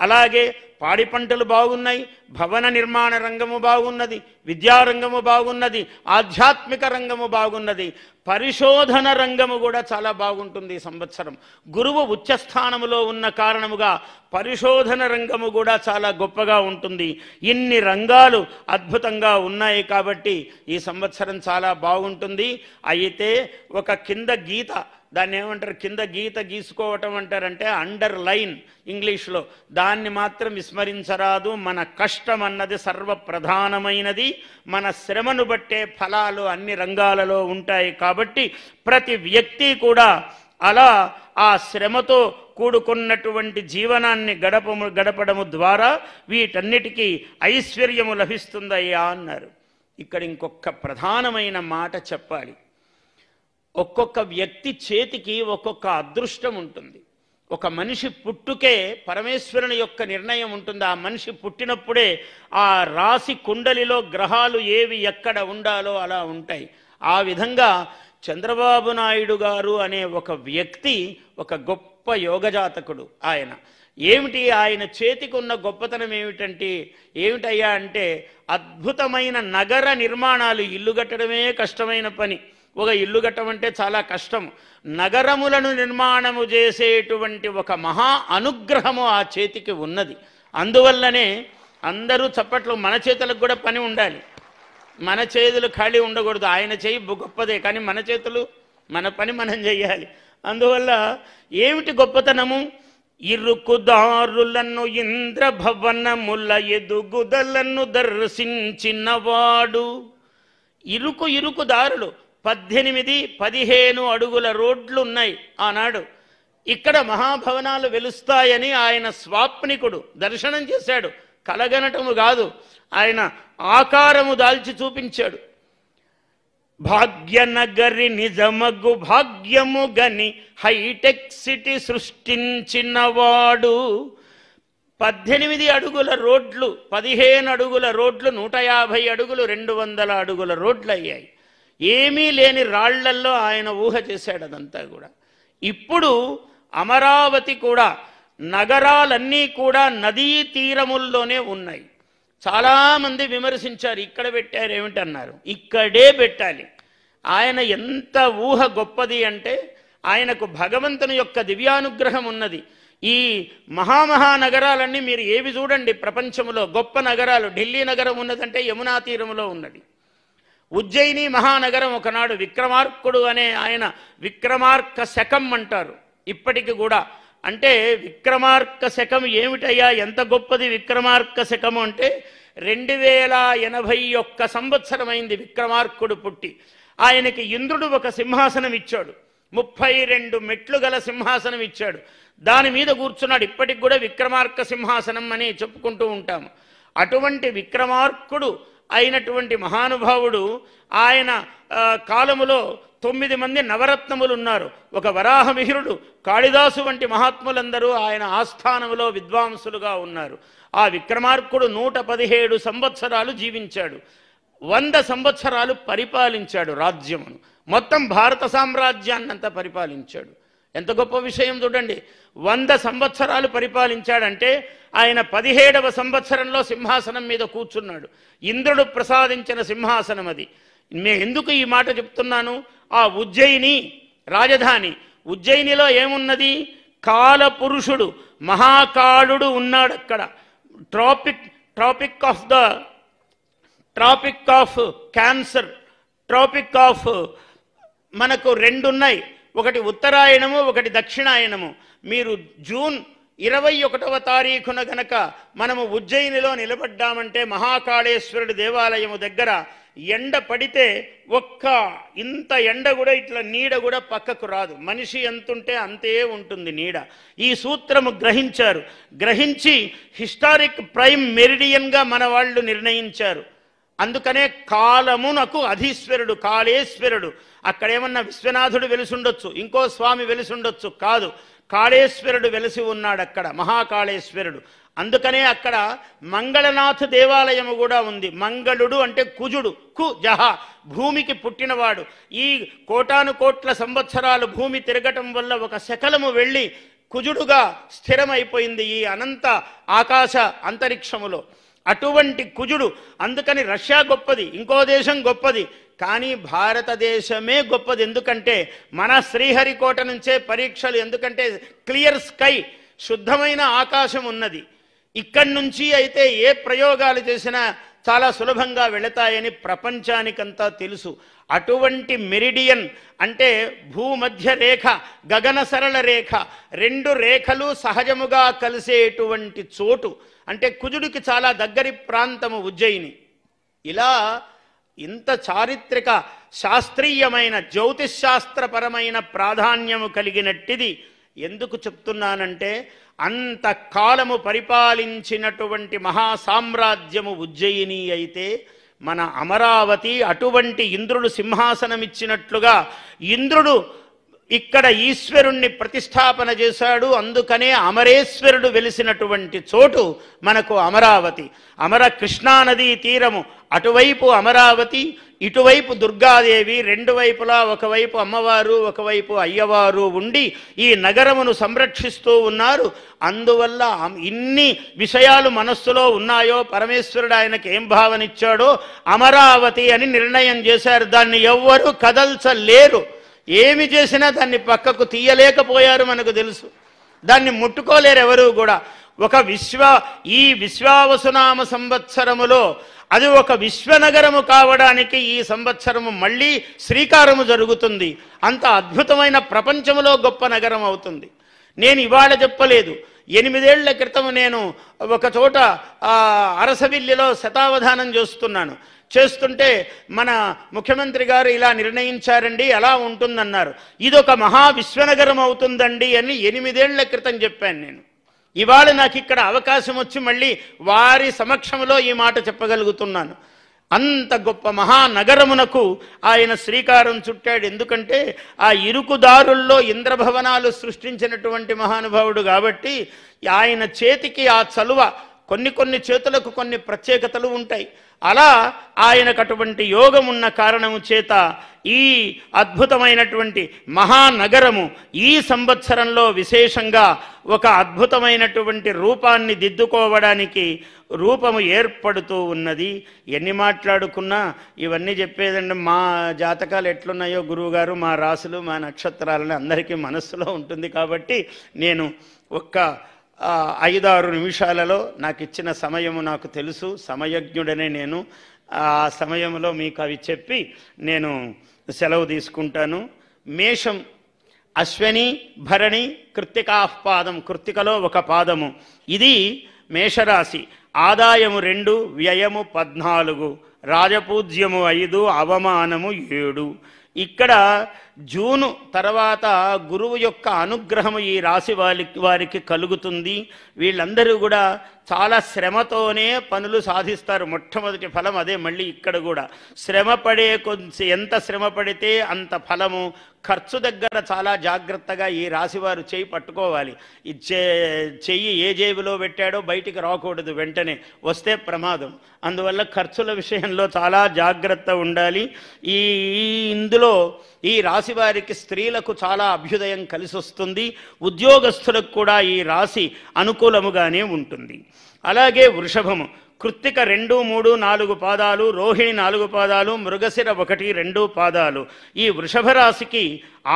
B: అలాగే పాడి పంటలు బాగున్నాయి, భవన నిర్మాణ రంగము బాగున్నది, విద్యారంగము బాగున్నది, ఆధ్యాత్మిక రంగము బాగున్నది, పరిశోధన రంగము కూడా చాలా బాగుంటుంది ఈ సంవత్సరం. గురువు ఉచ్చస్థానములో ఉన్న కారణముగా పరిశోధన రంగము కూడా చాలా గొప్పగా ఉంటుంది. ఇన్ని రంగాలు అద్భుతంగా ఉన్నాయి కాబట్టి ఈ సంవత్సరం చాలా బాగుంటుంది. అయితే ఒక కింద గీత, దాన్ని ఏమంటారు, కింద గీత గీసుకోవటం అంటారంటే అండర్ లైన్ ఇంగ్లీష్లో, దాన్ని మాత్రం విస్మరించరాదు. మన కష్టం అన్నది సర్వప్రధానమైనది. మన శ్రమను బట్టే ఫలాలు అన్ని రంగాలలో ఉంటాయి. కాబట్టి ప్రతి వ్యక్తి కూడా అలా ఆ శ్రమతో కూడుకున్నటువంటి జీవనాన్ని గడపడము ద్వారా వీటన్నిటికీ ఐశ్వర్యము లభిస్తుందయ్యా అన్నారు. ఇక్కడ ఇంకొక ప్రధానమైన మాట చెప్పాలి. ఒక్కొక్క వ్యక్తి చేతికి ఒక్కొక్క అదృష్టం ఉంటుంది. ఒక మనిషి పుట్టుకే పరమేశ్వరుని యొక్క నిర్ణయం ఉంటుంది. ఆ మనిషి పుట్టినప్పుడే ఆ రాశి కుండలిలో గ్రహాలు ఏవి ఎక్కడ ఉండాలో అలా ఉంటాయి. ఆ విధంగా చంద్రబాబు నాయుడు గారు అనే ఒక వ్యక్తి ఒక గొప్ప యోగజాతకుడు. ఆయన చేతికి ఉన్న గొప్పతనం ఏమిటయ్యా అంటే అద్భుతమైన నగర నిర్మాణాలు. ఇల్లు కట్టడమే కష్టమైన పని. ఒక ఇల్లు కట్టమంటే చాలా కష్టం. నగరములను నిర్మాణము చేసేటువంటి ఒక మహా అనుగ్రహము ఆ చేతికి ఉన్నది. అందువల్లనే అందరూ చప్పట్లు. మన చేతులకు కూడా పని ఉండాలి. మన చేతులు ఖాళీ ఉండకూడదు. ఆయన చేయి గొప్పదే, కానీ మన చేతులు, మన పని మనం చెయ్యాలి. అందువల్ల ఏమిటి గొప్పతనము? ఇరుకుదారులను ఇంద్రభవనముల ఎదుగుదలను దర్శించినవాడు. ఇరుకు దారులు 18-15 అడుగుల రోడ్లు ఉన్నాయి ఆనాడు. ఇక్కడ మహాభవనాలు వెలుస్తాయని ఆయన స్వాప్నికుడు దర్శనం చేశాడు. కలగనటము కాదు, ఆయన ఆకారము దాల్చి చూపించాడు. భాగ్యనగరి నిజమగు భాగ్యము గని హైటెక్ సిటీ సృష్టించినవాడు. 18 అడుగుల రోడ్లు, 15 అడుగుల రోడ్లు, 150 అడుగులు, 200 అడుగుల రోడ్లు అయ్యాయి. ఏమీ లేని రాళ్లల్లో ఆయన ఊహ చేశాడు అదంతా కూడా. ఇప్పుడు అమరావతి కూడా, నగరాలన్నీ కూడా నదీ తీరముల్లోనే ఉన్నాయి. చాలామంది విమర్శించారు, ఇక్కడ పెట్టారు ఏమిటన్నారు. ఇక్కడే పెట్టాలి. ఆయన ఎంత ఊహ గొప్పది అంటే ఆయనకు భగవంతుని యొక్క దివ్యానుగ్రహం ఉన్నది. ఈ మహానగరాలన్నీ మీరు ఏవి చూడండి ప్రపంచంలో గొప్ప నగరాలు. ఢిల్లీ నగరం ఉన్నదంటే యమునా తీరములో ఉన్నది. ఉజ్జయిని మహానగరం ఒకనాడు విక్రమార్కుడు అనే ఆయన, విక్రమార్క శకం అంటారు ఇప్పటికి కూడా. అంటే విక్రమార్క శకం ఏమిటయ్యా, ఎంత గొప్పది విక్రమార్క శకము అంటే 2081 సంవత్సరం అయింది విక్రమార్కుడు పుట్టి. ఆయనకి ఇంద్రుడు ఒక సింహాసనం ఇచ్చాడు, 32 మెట్లు గల సింహాసనం ఇచ్చాడు. దాని మీద కూర్చున్నాడు. ఇప్పటికి కూడా విక్రమార్క సింహాసనం అని చెప్పుకుంటూ ఉంటాము. అటువంటి విక్రమార్కుడు అయినటువంటి మహానుభావుడు ఆయన కాలములో 9 మంది నవరత్నములు ఉన్నారు. ఒక వరాహమిహిరుడు, కాళిదాసు వంటి మహాత్ములందరూ ఆయన ఆస్థానములో విద్వాంసులుగా ఉన్నారు. ఆ విక్రమార్కుడు 117 సంవత్సరాలు జీవించాడు. 100 సంవత్సరాలు పరిపాలించాడు రాజ్యమును. మొత్తం భారత సామ్రాజ్యాన్నంతా పరిపాలించాడు. ఎంత గొప్ప విషయం చూడండి. 100 సంవత్సరాలు పరిపాలించాడంటే ఆయన 17వ సంవత్సరంలో సింహాసనం మీద కూర్చున్నాడు. ఇంద్రుడు ప్రసాదించిన సింహాసనం అది. నేను ఎందుకు ఈ మాట చెప్తున్నాను? ఆ ఉజ్జయిని రాజధాని, ఉజ్జయినిలో ఏమున్నది? కాలపురుషుడు మహాకాళుడు ఉన్నాడు అక్కడ. Tropic of cancer, tropic of మనకు రెండు ఉన్నాయి, ఒకటి ఉత్తరాయణము, ఒకటి దక్షిణాయనము. మీరు జూన్ 21వ తారీఖున గనక మనము ఉజ్జయినిలో నిలబడ్డామంటే మహాకాళేశ్వరుడి దేవాలయము దగ్గర ఎండ పడితే ఇంత ఎండ కూడా ఇట్లా నీడ కూడా పక్కకు రాదు. మనిషి ఎంతుంటే అంతే ఉంటుంది నీడ. ఈ సూత్రము గ్రహించారు. గ్రహించి హిస్టారిక్ ప్రైమ్ మెరిడియన్గా మన వాళ్ళు నిర్ణయించారు. అందుకనే కాలమునకు అధీశ్వరుడు కాళేశ్వరుడు. అక్కడేమన్నా విశ్వనాథుడు వెలిసుండొచ్చు, ఇంకో స్వామి వెలిసుండొచ్చు, కాదు, కాళేశ్వరుడు వెలిసి ఉన్నాడు అక్కడ, మహాకాళేశ్వరుడు. అందుకనే అక్కడ మంగళనాథ దేవాలయము కూడా ఉంది. మంగళుడు అంటే కుజుడు, జహ భూమికి పుట్టినవాడు. ఈ కోటాను కోట్ల సంవత్సరాలు భూమి తిరగటం వల్ల ఒక శకలము వెళ్ళి కుజుడుగా స్థిరమైపోయింది ఈ అనంత ఆకాశ అంతరిక్షములో. అటువంటి కుజుడు. అందుకని రష్యా గొప్పది, ఇంకో దేశం గొప్పది, కానీ భారతదేశమే గొప్పది. ఎందుకంటే మన శ్రీహరికోట నుంచే పరీక్షలు, ఎందుకంటే క్లియర్ స్కై, శుద్ధమైన ఆకాశం ఉన్నది. ఇక్కడి నుంచి అయితే ఏ ప్రయోగాలు చేసినా చాలా సులభంగా వెళతాయని ప్రపంచానికంతా తెలుసు. అటువంటి మెరిడియన్ అంటే భూమధ్య రేఖ, గగన సరళ రేఖ, రెండు రేఖలు సహజముగా కలిసేటువంటి చోటు. అంటే కుజుడికి చాలా దగ్గరి ప్రాంతము ఉజ్జయిని. ఇలా ఇంత చారిత్రక శాస్త్రీయమైన జ్యోతిశాస్త్రపరమైన ప్రాధాన్యము కలిగినట్టిది. ఎందుకు చెప్తున్నానంటే అంత కాలము పరిపాలించినటువంటి మహాసామ్రాజ్యము ఉజ్జయిని అయితే మన అమరావతి అటువంటి ఇంద్రుడు సింహాసనమిచ్చినట్లుగా ఇంద్రుడు ఇక్కడ ఈశ్వరుణ్ణి ప్రతిష్టాపన చేశాడు. అందుకనే అమరేశ్వరుడు వెలిసినటువంటి చోటు మనకు అమరావతి. కృష్ణానదీ తీరము, అటువైపు అమరావతి, ఇటువైపు దుర్గాదేవి, రెండు వైపులా ఒకవైపు అమ్మవారు ఒకవైపు అయ్యవారు ఉండి ఈ నగరమును సంరక్షిస్తూ ఉన్నారు. అందువల్ల ఇన్ని విషయాలు మనస్సులో ఉన్నాయో పరమేశ్వరుడు ఆయనకి ఏం భావనిచ్చాడో అమరావతి అని నిర్ణయం చేశారు. దాన్ని ఎవ్వరూ కదల్చలేరు. ఏమి చేసినా దాన్ని పక్కకు తీయలేకపోయారు, మనకు తెలుసు. దాన్ని ముట్టుకోలేరు ఎవరు కూడా. ఈ విశ్వావసునామ సంవత్సరములో అది ఒక విశ్వనగరము కావడానికి ఈ సంవత్సరము మళ్ళీ శ్రీకారము జరుగుతుంది. అంత అద్భుతమైన ప్రపంచములో గొప్ప నగరం అవుతుంది. నేను ఇవాళ చెప్పలేదు, 8 ఏళ్ల క్రితం నేను ఒక చోట అరసవిల్లిలో శతావధానం చేస్తుంటే మన ముఖ్యమంత్రి గారు ఇలా నిర్ణయించారండి, ఎలా ఉంటుందన్నారు. ఇదొక మహా విశ్వనగరం అవుతుందండి అని 8 ఏళ్ల క్రితం చెప్పాను నేను. ఇవాళ నాకు ఇక్కడ అవకాశం వచ్చి మళ్ళీ వారి సమక్షంలో ఈ మాట చెప్పగలుగుతున్నాను. అంత గొప్ప మహానగరమునకు ఆయన శ్రీకారం చుట్టాడు. ఎందుకంటే ఆ ఇరుకుదారుల్లో ఇంద్రభవనాలు సృష్టించినటువంటి మహానుభావుడు కాబట్టి ఆయన చేతికి ఆ చలువ, కొన్ని చేతులకు కొన్ని ప్రత్యేకతలు ఉంటాయి. అలా ఆయనకు అటువంటి యోగం ఉన్న కారణము చేత ఈ అద్భుతమైనటువంటి మహానగరము ఈ సంవత్సరంలో విశేషంగా ఒక అద్భుతమైనటువంటి రూపాన్ని దిద్దుకోవడానికి రూపము ఏర్పడుతూ ఉన్నది. ఎన్ని మాట్లాడుకున్నా ఇవన్నీ చెప్పేదండి. మా జాతకాలు ఎట్లున్నాయో గురువుగారు, మా రాసులు, మా నక్షత్రాలని అందరికీ మనస్సులో ఉంటుంది. కాబట్టి నేను 5-6 నిమిషాలలో నాకు ఇచ్చిన సమయము నాకు తెలుసు, సమయజ్ఞుడనే నేను. ఆ సమయంలో మీకు అవి చెప్పి నేను సెలవు తీసుకుంటాను. మేషం, అశ్వని, భరణి, కృత్తికాపాదం, కృత్తికలో ఒక పాదము. ఇది మేషరాశి. ఆదాయము 2, వ్యయము 14, రాజపూజ్యము 5, అవమానము 7. ఇక్కడ జూను తర్వాత గురువు యొక్క అనుగ్రహము ఈ రాశి వారికి కలుగుతుంది. వీళ్ళందరూ కూడా చాలా శ్రమతోనే పనులు సాధిస్తారు. మొట్టమొదటి ఫలం అదే. మళ్ళీ ఇక్కడ కూడా ఎంత శ్రమ పడితే అంత ఫలము. ఖర్చు దగ్గర చాలా జాగ్రత్తగా ఈ రాశివారు చేయి పట్టుకోవాలి. చెయ్యి ఏ జేబులో పెట్టాడో బయటికి రాకూడదు, వెంటనే వస్తే ప్రమాదం. అందువల్ల ఖర్చుల విషయంలో చాలా జాగ్రత్త ఉండాలి. ఇందులో ఈ రాశి వారికి స్త్రీలకు చాలా అభ్యుదయం కలిసి వస్తుంది. ఉద్యోగస్తులకు కూడా ఈ రాశి అనుకూలముగానే ఉంటుంది. అలాగే వృషభము, కృత్తిక 2, 3, 4 పాదాలు, రోహిణి 4 పాదాలు, మృగశిర 1, 2 పాదాలు. ఈ వృషభ రాశికి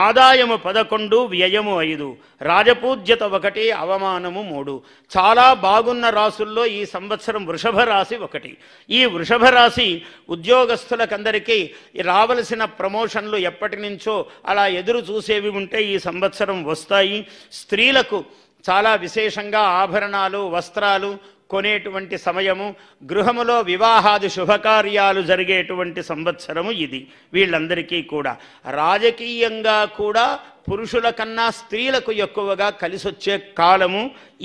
B: ఆదాయము 11, వ్యయము 5, రాజపూజ్యత 1, అవమానము 3. చాలా బాగున్న రాసుల్లో ఈ సంవత్సరం వృషభ రాశి 1. ఈ వృషభ రాశి ఉద్యోగస్తులకందరికీ రావలసిన ప్రమోషన్లు ఎప్పటి నుంచో అలా ఎదురు చూసేవి ఉంటే ఈ సంవత్సరం వస్తాయి. స్త్రీలకు చాలా విశేషంగా ఆభరణాలు, వస్త్రాలు కొనేటువంటి సమయము, గృహములో వివాహాది శుభకార్యాలు జరిగేటువంటి సంవత్సరము ఇది వీళ్ళందరికీ కూడా. రాజకీయంగా కూడా పురుషుల కన్నా స్త్రీలకు ఎక్కువగా కలిసొచ్చే కాలము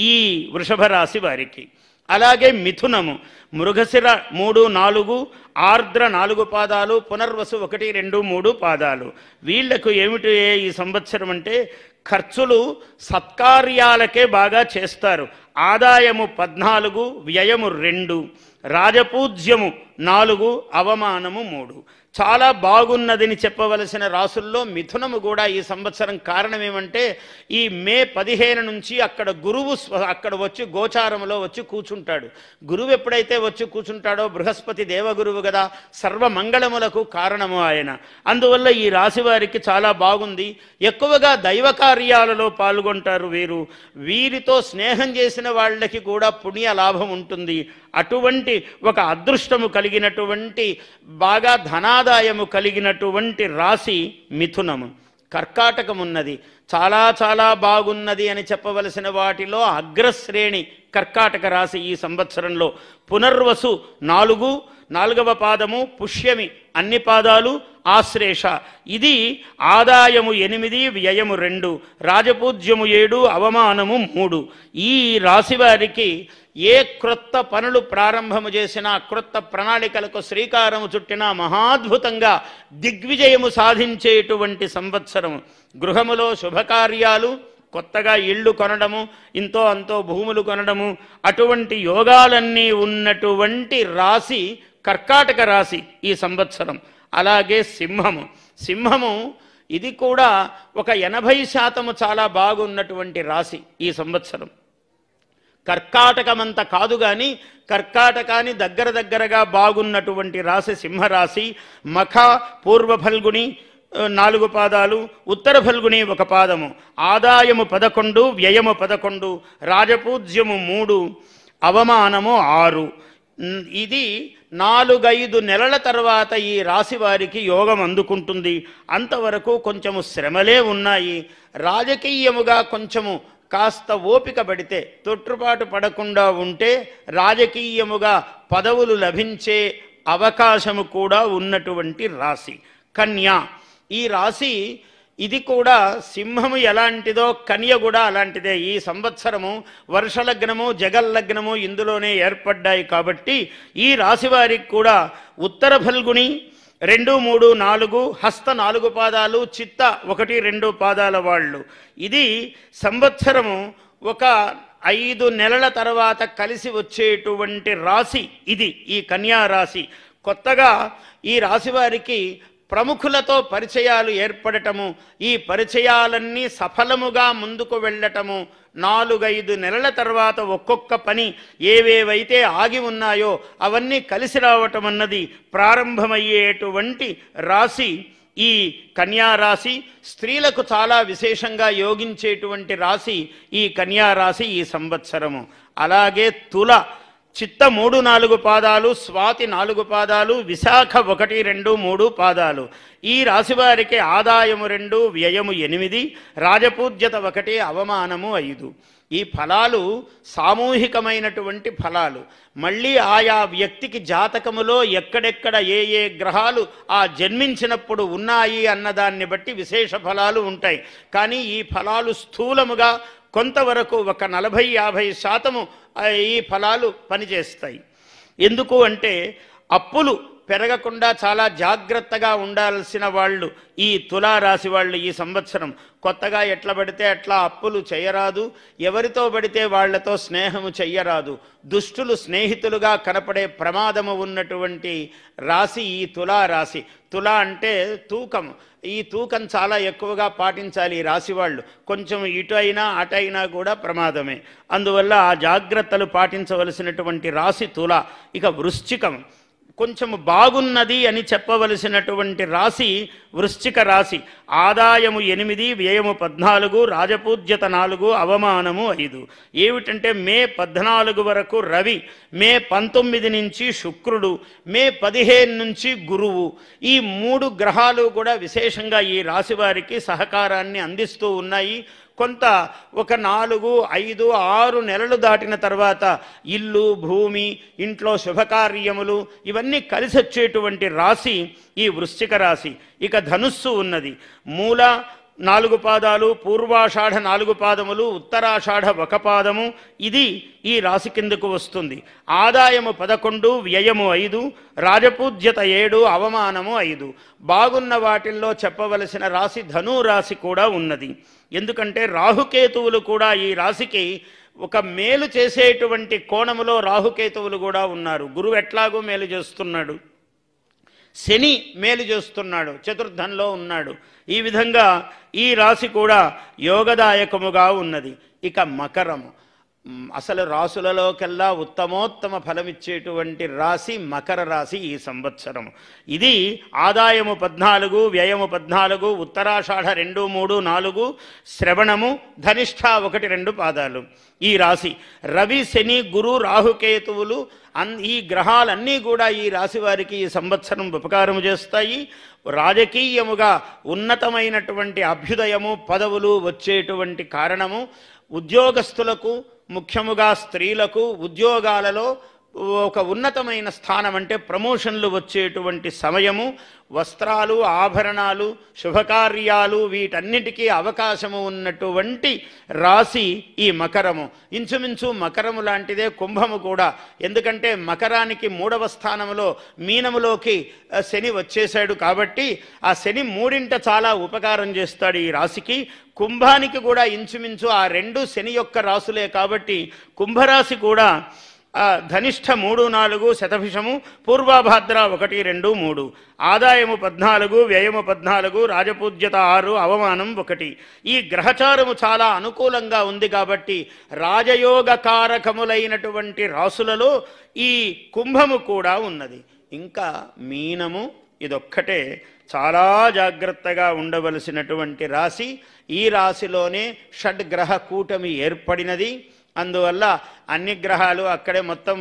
B: ఈ వృషభ రాశి వారికి. అలాగే మిథునము మృగశిర 3, 4, ఆర్ద్ర 4 పాదాలు, పునర్వసు 1, 2, 3 పాదాలు. వీళ్లకు ఏమిటి ఈ సంవత్సరం అంటే ఖర్చులు సత్కార్యాలకే బాగా చేస్తారు. ఆదాయము 14, వ్యయము 2, రాజపూజ్యము 4, అవమానము 3. చాలా బాగున్నదని చెప్పవలసిన రాసుల్లో మిథునము కూడా ఈ సంవత్సరం. కారణం ఏమంటే ఈ మే 15 నుంచి అక్కడ గురువు అక్కడ వచ్చి గోచారంలో వచ్చి కూర్చుంటాడు. గురువు ఎప్పుడైతే వచ్చి కూర్చుంటాడో, బృహస్పతి దేవగురువు కదా, సర్వమంగళములకు కారణము ఆయన. అందువల్ల ఈ రాశి వారికి చాలా బాగుంది. ఎక్కువగా దైవ కార్యాలలో పాల్గొంటారు వీరు. వీరితో స్నేహం చేసిన వాళ్ళకి కూడా పుణ్య లాభం ఉంటుంది. అటువంటి ఒక అదృష్టము కలిగినటువంటి, బాగా ధనాదాయము కలిగినటువంటి రాశి మిథునము. కర్కాటకం ఉన్నది, చాలా చాలా బాగున్నది అని చెప్పవలసిన వాటిలో అగ్రశ్రేణి కర్కాటక రాశి ఈ సంవత్సరంలో. పునర్వసు 4, 4వ పాదము, పుష్యమి అన్ని పాదాలు, ఆశ్లేష ఇది ఆదాయము 8, వ్యయము 2, రాజపూజ్యము 7, అవమానము 3. ఈ రాశి వారికి ఏ క్రొత్త పనులు ప్రారంభము చేసినా, క్రొత్త ప్రణాళికలకు శ్రీకారము చుట్టినా మహాద్భుతంగా దిగ్విజయము సాధించేటువంటి సంవత్సరము. గృహములో శుభకార్యాలు, కొత్తగా ఇళ్ళు కొనడము, ఇంతో అంతో భూములు కొనడము, అటువంటి యోగాలన్నీ ఉన్నటువంటి రాశి కర్కాటక రాశి ఈ సంవత్సరం. అలాగే సింహము ఇది కూడా ఒక 80% చాలా బాగున్నటువంటి రాశి ఈ సంవత్సరం. కర్కాటకమంత కాదు కానీ కర్కాటకాన్ని దగ్గరగా బాగున్నటువంటి రాశి సింహరాశి. మఖ, పూర్వ ఫల్గుని 4 పాదాలు, ఉత్తర ఫల్గుని 1 పాదము, ఆదాయము 11, వ్యయము 11, రాజపూజ్యము 3, అవమానము 6. ఇది 4-5 నెలల తర్వాత ఈ రాశి వారికి యోగం అందుకుంటుంది. అంతవరకు కొంచెము శ్రమలే ఉన్నాయి. రాజకీయముగా కొంచెము కాస్త ఓపిక పడితే, తొట్టుపాటు పడకుండా ఉంటే రాజకీయముగా పదవులు లభించే అవకాశము కూడా ఉన్నటువంటి రాశి కన్యా. ఈ రాశి ఇది కూడా సింహము ఎలాంటిదో కన్య కూడా అలాంటిదే. ఈ సంవత్సరము వర్షలగ్నము, జగల్లగ్నము ఇందులోనే ఏర్పడ్డాయి కాబట్టి ఈ రాశి వారికి కూడా ఉత్తర ఫల్గుని 2, 3, 4, హస్త 4 పాదాలు, చిత్త 1, 2 పాదాల వాళ్ళు. ఇది సంవత్సరము ఒక 5 నెలల తర్వాత కలిసి వచ్చేటువంటి రాశి ఇది ఈ కన్యా రాశి. కొత్తగా ఈ రాశి వారికి ప్రముఖులతో పరిచయాలు ఏర్పడటము, ఈ పరిచయాలన్నీ సఫలముగా ముందుకు వెళ్ళటము, 4-5 నెలల తర్వాత ఒక్కొక్క పని ఏవేవైతే ఆగి ఉన్నాయో అవన్నీ కలిసి రావటం అన్నది ప్రారంభమయ్యేటువంటి రాశి ఈ కన్యా రాశి. స్త్రీలకు చాలా విశేషంగా యోగించేటువంటి రాశి ఈ కన్యా రాశి ఈ సంవత్సరము. అలాగే తుల చిత్త 3, 4 పాదాలు, స్వాతి 4 పాదాలు, విశాఖ 1, 2, 3 పాదాలు. ఈ రాశి వారికి ఆదాయము 2, వ్యయము 8, రాజపూజ్యత 1, అవమానము 5. ఈ ఫలాలు సామూహికమైనటువంటి ఫలాలు. మళ్ళీ ఆయా వ్యక్తికి జాతకములో ఎక్కడెక్కడ ఏ గ్రహాలు ఆ జన్మించినప్పుడు ఉన్నాయి అన్నదాన్ని బట్టి విశేష ఫలాలు ఉంటాయి. కానీ ఈ ఫలాలు స్థూలముగా కొంతవరకు ఒక 40-50% ఈ ఫలాలు పనిచేస్తాయి. ఎందుకు అంటే అప్పులు పెరగకుండా చాలా జాగ్రత్తగా ఉండాల్సిన వాళ్ళు ఈ తులారాశి వాళ్ళు ఈ సంవత్సరం. కొత్తగా ఎట్లా పడితే అట్లా అప్పులు చేయరాదు, ఎవరితో పడితే వాళ్లతో స్నేహము చెయ్యరాదు. దుష్టులు స్నేహితులుగా కనపడే ప్రమాదము ఉన్నటువంటి రాశి ఈ తులారాశి. తుల అంటే తూకం. ఈ తూకం చాలా ఎక్కువగా పాటించాలి ఈ రాశి వాళ్ళు. కొంచెం ఇటు అయినా అటు అయినా కూడా ప్రమాదమే. అందువల్ల ఆ జాగ్రత్తలు పాటించవలసినటువంటి రాశి తుల. ఇక వృశ్చికం కొంచెం బాగున్నది అని చెప్పవలసినటువంటి రాశి వృశ్చిక రాశి. ఆదాయము 8, వ్యయము 14, రాజపూజ్యత 4, అవమానము 5. ఏమిటంటే మే 14 వరకు రవి, మే 19 నుంచి శుక్రుడు, మే 15 నుంచి గురువు. ఈ 3 గ్రహాలు కూడా విశేషంగా ఈ రాశి వారికి సహకారాన్ని అందిస్తూ ఉన్నాయి. కొంత ఒక 4, 5, 6 నెలలు దాటిన తర్వాత ఇల్లు, భూమి, ఇంట్లో శుభకార్యములు ఇవన్నీ కలిసి వచ్చేటువంటి రాశి ఈ వృశ్చిక రాశి. ఇక ధనుస్సు ఉన్నది. మూల 4 పాదాలు, పూర్వాషాఢ 4 పాదములు, ఉత్తరాషాఢ 1 పాదము. ఇది ఈ రాశి కిందకు వస్తుంది. ఆదాయము 11, వ్యయము 5, రాజపూజ్యత 7, అవమానము 5. బాగున్న వాటిల్లో చెప్పవలసిన రాశి ధను రాశి కూడా ఉన్నది. ఎందుకంటే రాహుకేతువులు కూడా ఈ రాశికి ఒక మేలు చేసేటువంటి కోణములో రాహుకేతువులు కూడా ఉన్నారు. గురువు ఎట్లాగో మేలు చేస్తున్నాడు, శని మేలు చేస్తున్నాడు, చతుర్థంలో ఉన్నాడు. ఈ విధంగా ఈ రాశి కూడా యోగదాయకముగా ఉన్నది. ఇక మకరము అసలు రాశులలోకెల్లా ఉత్తమోత్తమ ఫలమిచ్చేటువంటి రాశి మకర రాశి ఈ సంవత్సరము. ఇది ఆదాయము 14, వ్యయము 14, ఉత్తరాషాఢ 2, 3, 4, శ్రవణము, ధనిష్ఠ 1, 2 పాదాలు. ఈ రాశి రవి, శని, గురు, రాహుకేతువులు ఈ గ్రహాలన్నీ కూడా ఈ రాశి వారికి ఈ సంవత్సరం ఉపకారము చేస్తాయి. రాజకీయముగా ఉన్నతమైనటువంటి అభ్యుదయము, పదవులు వచ్చేటువంటి కారణము. ఉద్యోగస్తులకు, ముఖ్యముగా స్త్రీలకు ఉద్యోగాలలో ఒక ఉన్నతమైన స్థానం అంటే ప్రమోషన్లు వచ్చేటువంటి సమయము. వస్త్రాలు, ఆభరణాలు, శుభకార్యాలు వీటన్నిటికీ అవకాశము ఉన్నటువంటి రాశి ఈ మకరము. ఇంచుమించు మకరము లాంటిదే కుంభము కూడా. ఎందుకంటే మకరానికి 3వ స్థానములో మీనములోకి శని వచ్చేశాడు కాబట్టి ఆ శని 3ంట చాలా ఉపకారం చేస్తాడు ఈ రాశికి. కుంభానికి కూడా ఇంచుమించు ఆ 2 శని యొక్క రాశులే కాబట్టి కుంభరాశి కూడా ధనిష్ఠ 3, 4, శతభిషము, పూర్వభాద్ర 1, 2, 3. ఆదాయము 14, వ్యయము 14, రాజపూజ్యత 6, అవమానం 1. ఈ గ్రహచారము చాలా అనుకూలంగా ఉంది కాబట్టి రాజయోగ కారకములైనటువంటి రాసులలో ఈ కుంభము కూడా ఉన్నది. ఇంకా మీనము ఇదొక్కటే చాలా జాగ్రత్తగా ఉండవలసినటువంటి రాశి. ఈ రాశిలోనే షడ్గ్రహ కూటమి ఏర్పడినది. అందువల్ల అన్ని గ్రహాలు అక్కడే మొత్తం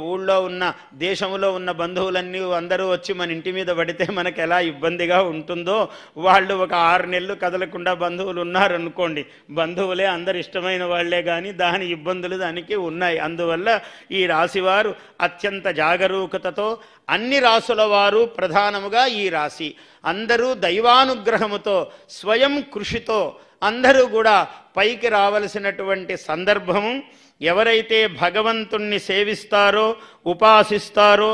B: ఊళ్ళో ఉన్న దేశంలో ఉన్న బంధువులన్నీ అందరూ వచ్చి మన ఇంటి మీద పడితే మనకు ఎలా ఇబ్బందిగా ఉంటుందో వాళ్ళు ఒక 6 నెలలు కదలకుండా బంధువులు ఉన్నారనుకోండి, బంధువులే అందరు ఇష్టమైన వాళ్లే కానీ దాని ఇబ్బందులు దానికి ఉన్నాయి. అందువల్ల ఈ రాశివారు అత్యంత జాగరూకతతో అన్ని రాసుల వారు ప్రధానముగా ఈ రాశి అందరూ దైవానుగ్రహముతో స్వయం కృషితో అందరూ కూడా పైకి రావలసినటువంటి సందర్భము. ఎవరైతే భగవంతుణ్ణి సేవిస్తారో, ఉపాసిస్తారో,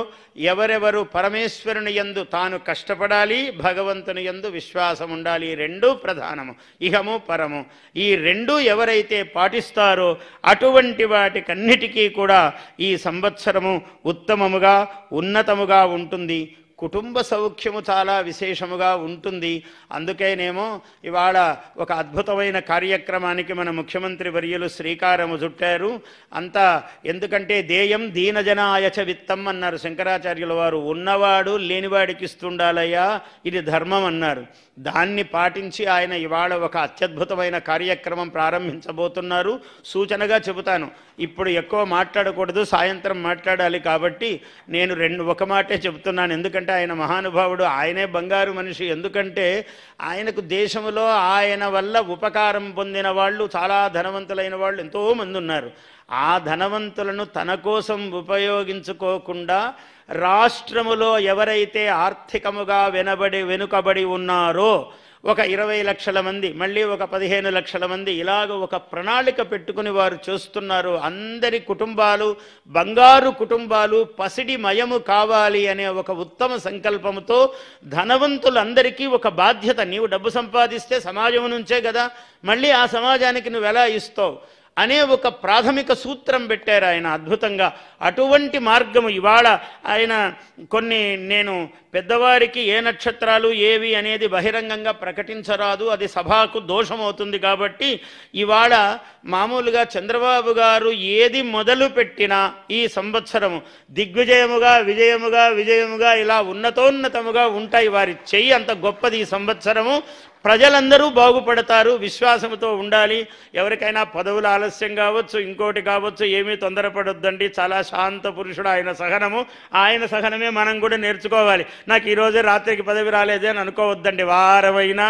B: ఎవరెవరు పరమేశ్వరుని యందు తాను కష్టపడాలి, భగవంతుని యందు విశ్వాసం ఉండాలి. 2 ప్రధానము, ఇహము పరము. ఈ 2 ఎవరైతే పాటిస్తారో అటువంటి వాటికన్నిటికీ కూడా ఈ సంవత్సరము ఉత్తమముగా ఉన్నతముగా ఉంటుంది. కుటుంబ సౌఖ్యము చాలా విశేషముగా ఉంటుంది. అందుకేనేమో ఇవాళ ఒక అద్భుతమైన కార్యక్రమానికి మన ముఖ్యమంత్రి వర్యులు శ్రీకారము చుట్టారు. అంతా ఎందుకంటే దేయం దీనజనాయచ విత్తం అన్నారు శంకరాచార్యుల వారు. ఉన్నవాడు లేనివాడికి ఇస్తుండాలయ్యా, ఇది ధర్మం అన్నారు. దాన్ని పాటించి ఆయన ఇవాళ ఒక అత్యద్భుతమైన కార్యక్రమం ప్రారంభించబోతున్నారు. సూచనగా చెబుతాను, ఇప్పుడు ఎక్కువ మాట్లాడకూడదు, సాయంత్రం మాట్లాడాలి కాబట్టి నేను ఒక మాటే చెబుతున్నాను. ఎందుకంటే ఆయన మహానుభావుడు, ఆయనే బంగారు మనిషి. ఎందుకంటే ఆయనకు దేశంలో ఆయన వల్ల ఉపకారం పొందిన వాళ్ళు, చాలా ధనవంతులైన వాళ్ళు ఎంతోమంది ఉన్నారు. ఆ ధనవంతులను తన కోసం ఉపయోగించుకోకుండా రాష్ట్రములో ఎవరైతే ఆర్థికముగా వెనుకబడి ఉన్నారో ఒక 20 లక్షల మంది, మళ్ళీ ఒక 15 లక్షల మంది, ఇలాగ ఒక ప్రణాళిక పెట్టుకుని వారు చేస్తున్నారు. అందరి కుటుంబాలు బంగారు కుటుంబాలు పసిడి మయము కావాలి అనే ఒక ఉత్తమ సంకల్పముతో ధనవంతులందరికీ ఒక బాధ్యత. నీవు డబ్బు సంపాదిస్తే సమాజం నుంచే కదా, మళ్ళీ ఆ సమాజానికి నువ్వు ఎలా ఇస్తావు? అనే ఒక ప్రాథమిక సూత్రం పెట్టారు ఆయన అద్భుతంగా. అటువంటి మార్గము ఇవాళ ఆయన కొన్ని నేను పెద్దవారికి ఏ నక్షత్రాలు ఏవి అనేది బహిరంగంగా ప్రకటించరాదు, అది సభకు దోషమవుతుంది. కాబట్టి ఇవాళ మామూలుగా చంద్రబాబు గారు ఏది మొదలు పెట్టినా ఈ సంవత్సరము దిగ్విజయముగా విజయముగా ఇలా ఉన్నతోన్నతముగా ఉంటాయి. వారి చెయ్యి అంత గొప్పది. ఈ సంవత్సరము ప్రజలందరూ బాగుపడతారు, విశ్వాసంతో ఉండాలి. ఎవరికైనా పదవులు ఆలస్యం కావచ్చు, ఇంకోటి కావచ్చు, ఏమీ తొందరపడొద్దండి. చాలా శాంత పురుషుడు ఆయన. ఆయన సహనమే మనం కూడా నేర్చుకోవాలి. నాకు ఈరోజే రాత్రికి పదవి రాలేదే అని అనుకోవద్దండి. వారమైనా,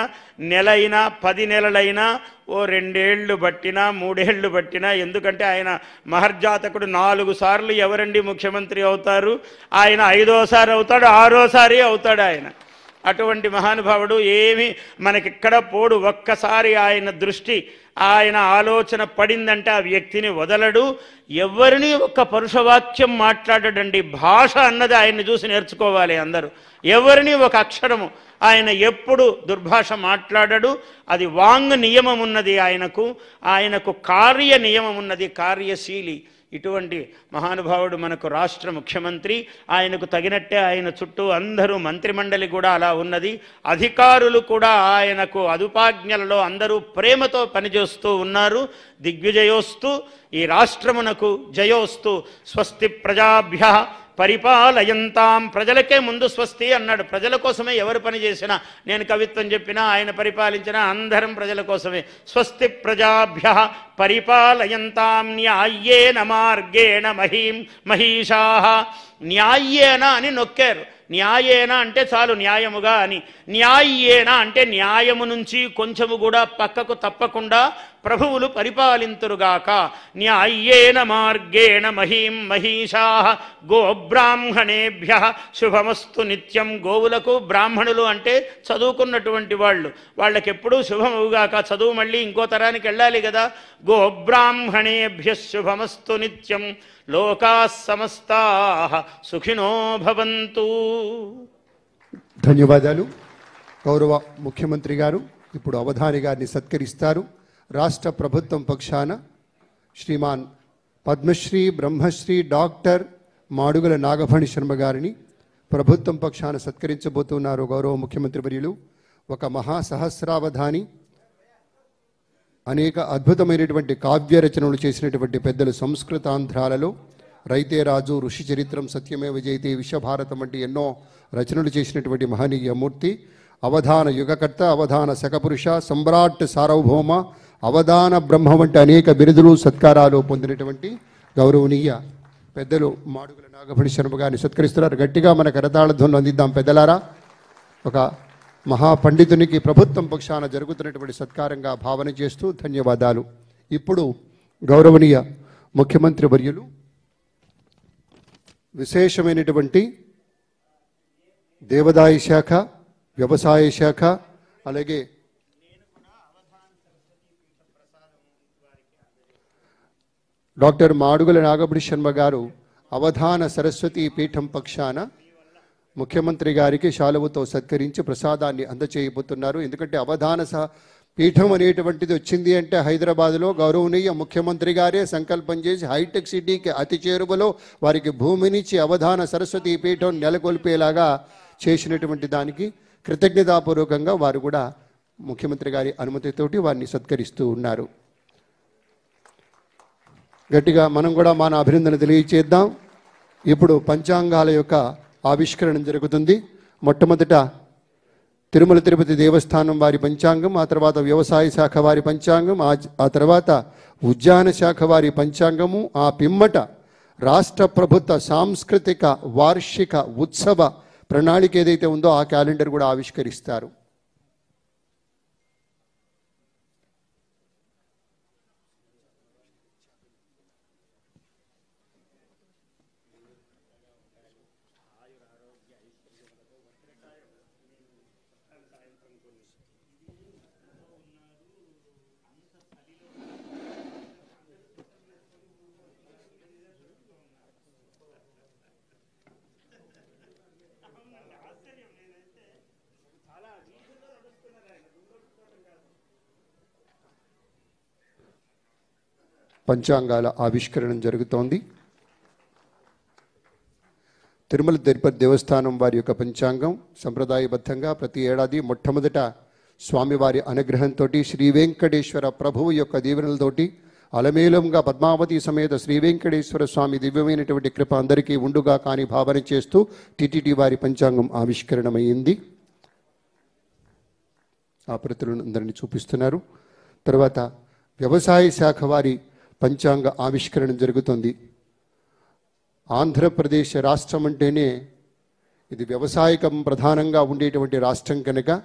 B: నెలైనా, 10 నెలలైనా, ఓ 2 ఏళ్ళు పట్టినా, 3 ఏళ్ళు పట్టినా, ఎందుకంటే ఆయన మహర్జాతకుడు. 4 సార్లు ఎవరండి ముఖ్యమంత్రి అవుతారు? ఆయన 5వసారి అవుతాడు, 6వసారి అవుతాడు ఆయన. అటువంటి మహానుభావుడు. ఏమి మనకిక్కడ పోడు. ఒక్కసారి ఆయన దృష్టి, ఆయన ఆలోచన పడిందంటే ఆ వ్యక్తిని వదలడు. ఎవరిని ఒక్క పరుషవాక్యం మాట్లాడడండి. భాష అన్నది ఆయన్ని చూసి నేర్చుకోవాలి అందరూ. ఎవరిని ఒక అక్షరము ఆయన ఎప్పుడు దుర్భాష మాట్లాడడు. అది వాంగ్ నియమం ఉన్నది ఆయనకు కార్య నియమం ఉన్నది, కార్యశీలి. ఇటువంటి మహానుభావుడు మనకు రాష్ట్ర ముఖ్యమంత్రి. ఆయనకు తగినట్టే ఆయన చుట్టూ అందరూ మంత్రిమండలి కూడా అలా ఉన్నది. అధికారులు కూడా ఆయనకు అదుపాజ్ఞలలో అందరూ ప్రేమతో పనిచేస్తూ ఉన్నారు. దిగ్విజయోస్తు, ఈ రాష్ట్రమునకు జయోస్తు. స్వస్తి ప్రజాభ్యః పరిపాలయంతాం. ప్రజలకే ముందు స్వస్తి అన్నాడు. ప్రజల కోసమే ఎవరు పని చేసినా, నేను కవిత్వం చెప్పినా, ఆయన పరిపాలించినా అందరం ప్రజల కోసమే. స్వస్తి ప్రజాభ్యః పరిపాలయంతాం న్యాయ్యేన మార్గేణ మహీషాః. న్యాయ్యేన అని నొక్కారు. న్యాయేన అంటే చాలు, న్యాయముగా అని. న్యాయ్యేన అంటే న్యాయము నుంచి కొంచెము కూడా పక్కకు తప్పకుండా ప్రభువులు పరిపాలింతురుగాక. న్యాయ్యేన మార్గేణ మహీషాః గోబ్రాహ్మణేభ్యః శుభమస్తు నిత్యం. గోవులకు బ్రాహ్మణులు అంటే చదువుకున్నటువంటి వాళ్ళు, వాళ్ళకెప్పుడూ శుభమవుగాక. చదువు మళ్ళీ ఇంకో తరానికి వెళ్ళాలి కదా. గోబ్రాహ్మణేభ్యః శుభమస్తు నిత్యం. లోకాః సమస్తాః సుఖినో భవంతు.
C: ధన్యవాదాలు. గౌరవ ముఖ్యమంత్రి గారు ఇప్పుడు అవధాని గారిని సత్కరిస్తారు. రాష్ట్ర ప్రభుత్వం పక్షాన శ్రీమాన్ పద్మశ్రీ బ్రహ్మశ్రీ డాక్టర్ మాడుగుల నాగఫణి శర్మ గారిని ప్రభుత్వం పక్షాన సత్కరించబోతున్నారు గౌరవ ముఖ్యమంత్రి వర్యులు. ఒక మహాసహస్రావధాని, అనేక అద్భుతమైనటువంటి కావ్య రచనలు చేసినటువంటి పెద్దలు. సంస్కృతాంధ్రాలలో రైతే రాజు, ఋషి చరిత్రం, సత్యమేవ జయతే, విశ్వభారతం వంటి ఎన్నో రచనలు చేసినటువంటి మహనీయ మూర్తి. అవధాన యుగకర్త, అవధాన శకపురుష, సమ్రాట్ సార్వభౌమ, అవధాన బ్రహ్మ వంటి అనేక బిరుదులు సత్కారాలు పొందినటువంటి గౌరవనీయ పెద్దలు మాడుగుల నాగఫణి శర్మ గారిని సత్కరిస్తున్నారు. గట్టిగా మన కరతాళ ధ్వనులు అందిద్దాం పెద్దలారా. ఒక మహాపండితునికి ప్రభుత్వం పక్షాన జరుగుతున్నటువంటి సత్కారంగా భావన చేస్తూ ధన్యవాదాలు. ఇప్పుడు గౌరవనీయ ముఖ్యమంత్రి వర్యులు విశేషమైనటువంటి దేవాదాయ శాఖ, వ్యవసాయ శాఖ, అలాగే డాక్టర్ మాడుగుల నాగఫణి శర్మ గారు అవధాన సరస్వతి పీఠం పక్షాన ముఖ్యమంత్రి గారికి శాలువతో సత్కరించి ప్రసాదాన్ని అందచేయబోతున్నారు. ఎందుకంటే అవధాన పీఠం అనేటువంటిది వచ్చింది అంటే హైదరాబాద్లో గౌరవనీయ ముఖ్యమంత్రి గారే సంకల్పం చేసి హైటెక్ సిటీకి అతి చేరువలో వారికి భూమినిచ్చి అవధాన సరస్వతి పీఠం నెలకొల్పేలాగా చేసినటువంటి దానికి కృతజ్ఞతాపూర్వకంగా వారు కూడా ముఖ్యమంత్రి గారి అనుమతితోటి వారిని సత్కరిస్తూ ఉన్నారు. గట్టిగా మనం కూడా మన అభినందన తెలియచేద్దాం. ఇప్పుడు పంచాంగాల యొక్క ఆవిష్కరణ జరుగుతుంది. మొట్టమొదట తిరుమల తిరుపతి దేవస్థానం వారి పంచాంగం, ఆ తర్వాత వ్యవసాయ శాఖ వారి పంచాంగం, ఆ తర్వాత ఉద్యాన శాఖ వారి పంచాంగము, ఆ పిమ్మట రాష్ట్ర ప్రభుత్వ సాంస్కృతిక వార్షిక ఉత్సవ ప్రణాళిక ఏదైతే ఉందో ఆ క్యాలెండర్ కూడా ఆవిష్కరిస్తారు. పంచాంగాల ఆవిష్కరణ జరుగుతోంది. తిరుమల తిరుపతి దేవస్థానం వారి యొక్క పంచాంగం సంప్రదాయబద్ధంగా ప్రతి ఏడాది మొట్టమొదట స్వామివారి అనుగ్రహంతో శ్రీ వెంకటేశ్వర ప్రభువు యొక్క దీవెనలతోటి అలమేలంగా పద్మావతి సమేత శ్రీ వెంకటేశ్వర స్వామి దివ్యమైనటువంటి కృప అందరికీ ఉండుగా కాని భావన చేస్తూ టిటిడి వారి పంచాంగం ఆవిష్కరణమైంది. ఆ ప్రతులను అందరినీ చూపిస్తున్నారు. తర్వాత వ్యవసాయ శాఖ వారి పంచాంగ ఆవిష్కరణ జరుగుతుంది. ఆంధ్రప్రదేశ్ రాష్ట్రం అంటేనే ఇది వ్యవసాయకం ప్రధానంగా ఉండేటువంటి రాష్ట్రం కనుక